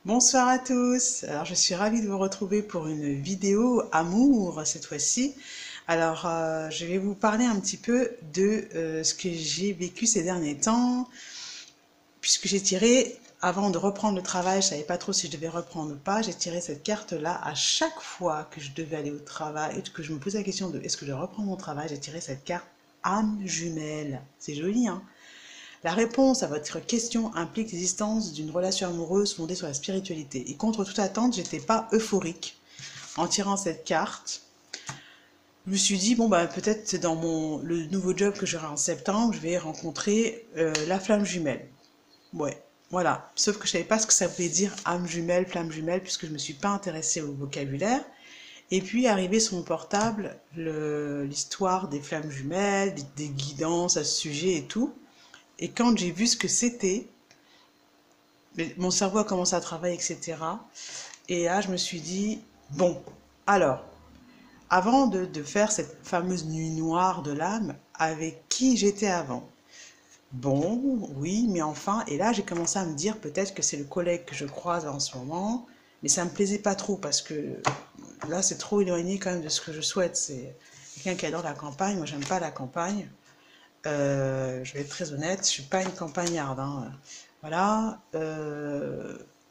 Bonsoir à tous. Alors, je suis ravie de vous retrouver pour une vidéo amour cette fois-ci. Alors, je vais vous parler un petit peu de ce que j'ai vécu ces derniers temps, puisque j'ai tiré, avant de reprendre le travail, je savais pas trop si je devais reprendre ou pas, j'ai tiré cette carte-là à chaque fois que je devais aller au travail, et que je me posais la question de est-ce que je reprends mon travail, j'ai tiré cette carte âme jumelle. C'est joli, hein? La réponse à votre question implique l'existence d'une relation amoureuse fondée sur la spiritualité. Et contre toute attente, j'étais pas euphorique en tirant cette carte. Je me suis dit, bon, bah, peut-être dans le nouveau job que j'aurai en septembre, je vais rencontrer la flamme jumelle. Ouais, voilà. Sauf que je savais pas ce que ça voulait dire âme jumelle, flamme jumelle, puisque je me suis pas intéressée au vocabulaire. Et puis, arrivé sur mon portable, l'histoire des flammes jumelles, des guidances à ce sujet et tout. Et quand j'ai vu ce que c'était, mon cerveau a commencé à travailler, etc. Et là, je me suis dit, bon, alors, avant de faire cette fameuse nuit noire de l'âme, avec qui j'étais avant? Bon, oui, mais enfin, et là, j'ai commencé à me dire, peut-être que c'est le collègue que je croise en ce moment, mais ça me plaisait pas trop, parce que là, c'est trop éloigné quand même de ce que je souhaite. C'est quelqu'un qui adore la campagne, moi, j'aime pas la campagne. Je vais être très honnête, je suis pas une campagnarde, hein. Voilà.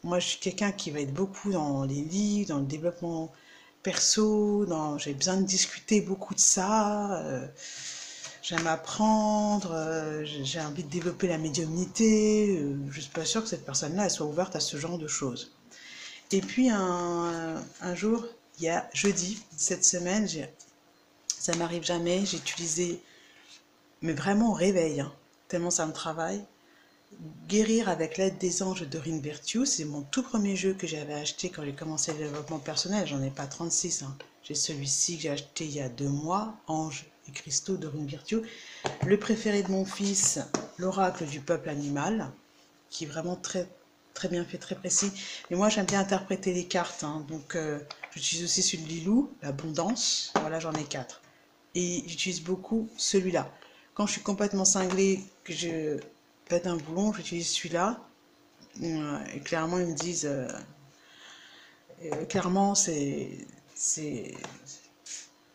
Moi, je suis quelqu'un qui va être beaucoup dans les livres, dans le développement perso, j'ai besoin de discuter beaucoup de ça. J'aime apprendre, j'ai envie de développer la médiumnité. Je suis pas sûre que cette personne-là, elle soit ouverte à ce genre de choses. Et puis, un jour, il y a jeudi, cette semaine, ça m'arrive jamais, j'ai utilisé, mais vraiment au réveil, hein, tellement ça me travaille. Guérir avec l'aide des anges de Rin Virtue, c'est mon tout premier jeu que j'avais acheté quand j'ai commencé le développement personnel. J'en ai pas 36, hein. J'ai celui-ci que j'ai acheté il y a 2 mois, Anges et Cristaux de Rin Virtue. Le préféré de mon fils, l'oracle du peuple animal, qui est vraiment très, très bien fait, très précis. Mais moi, j'aime bien interpréter les cartes, hein. Donc, j'utilise aussi celui de Lilou, l'abondance. Voilà, j'en ai 4. Et j'utilise beaucoup celui-là. Quand je suis complètement cinglée, que je pète un boulon, j'utilise celui-là. Et clairement, ils me disent, clairement, je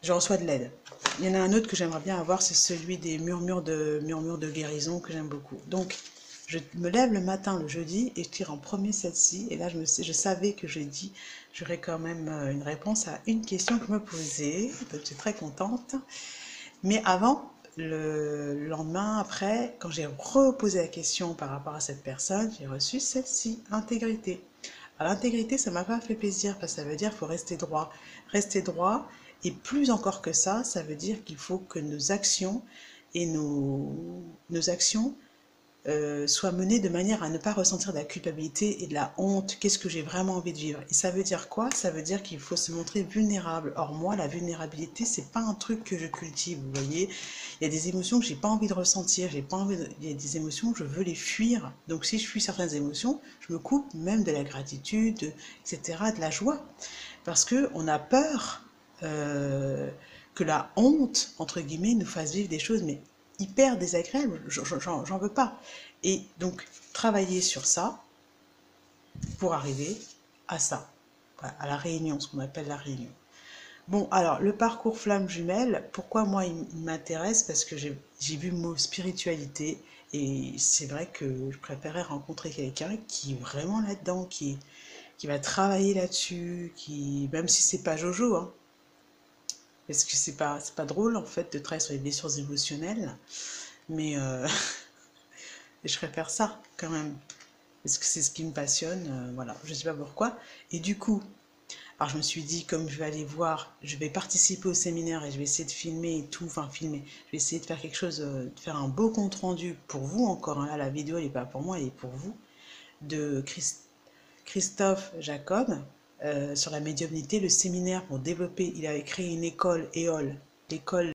reçois de l'aide. Il y en a un autre que j'aimerais bien avoir, c'est celui des murmures de guérison que j'aime beaucoup. Donc, je me lève le matin, le jeudi, et je tire en premier celle-ci. Et là, je savais que jeudi, j'aurais quand même une réponse à une question que je me posais. Donc, je suis très contente. Mais avant, le lendemain, après, quand j'ai reposé la question par rapport à cette personne, j'ai reçu celle-ci, intégrité. Alors, l'intégrité, ça m'a pas fait plaisir parce que ça veut dire qu'il faut rester droit. Rester droit, et plus encore que ça veut dire qu'il faut que nos actions et nos actions soit menée de manière à ne pas ressentir de la culpabilité et de la honte. Qu'est-ce que j'ai vraiment envie de vivre? Et ça veut dire quoi? Ça veut dire qu'il faut se montrer vulnérable. Or, moi, la vulnérabilité, c'est pas un truc que je cultive, vous voyez. Il y a des émotions que j'ai pas envie de ressentir, il y a des émotions que je veux les fuir. Donc, si je fuis certaines émotions, je me coupe même de la gratitude, etc., de la joie. Parce que on a peur que la honte, entre guillemets, nous fasse vivre des choses, mais hyper désagréable, j'en veux pas. Et donc, travailler sur ça pour arriver à ça, à la réunion, ce qu'on appelle la réunion. Bon, alors, le parcours flamme jumelle, pourquoi moi il m'intéresse? Parce que j'ai vu le mot spiritualité et c'est vrai que je préférais rencontrer quelqu'un qui est vraiment là-dedans, qui va travailler là-dessus, même si c'est pas Jojo, hein, parce que c'est pas drôle en fait de travailler sur les blessures émotionnelles, mais je préfère ça quand même, parce que c'est ce qui me passionne, voilà, je sais pas pourquoi. Et du coup, alors je me suis dit, comme je vais aller voir, je vais participer au séminaire et je vais essayer de filmer et tout, enfin filmer, je vais essayer de faire quelque chose, de faire un beau compte rendu pour vous encore, hein, là la vidéo elle n'est pas pour moi, elle est pour vous, de Christophe Jacob, sur la médiumnité, le séminaire pour développer, il avait créé une école, EOL, l'école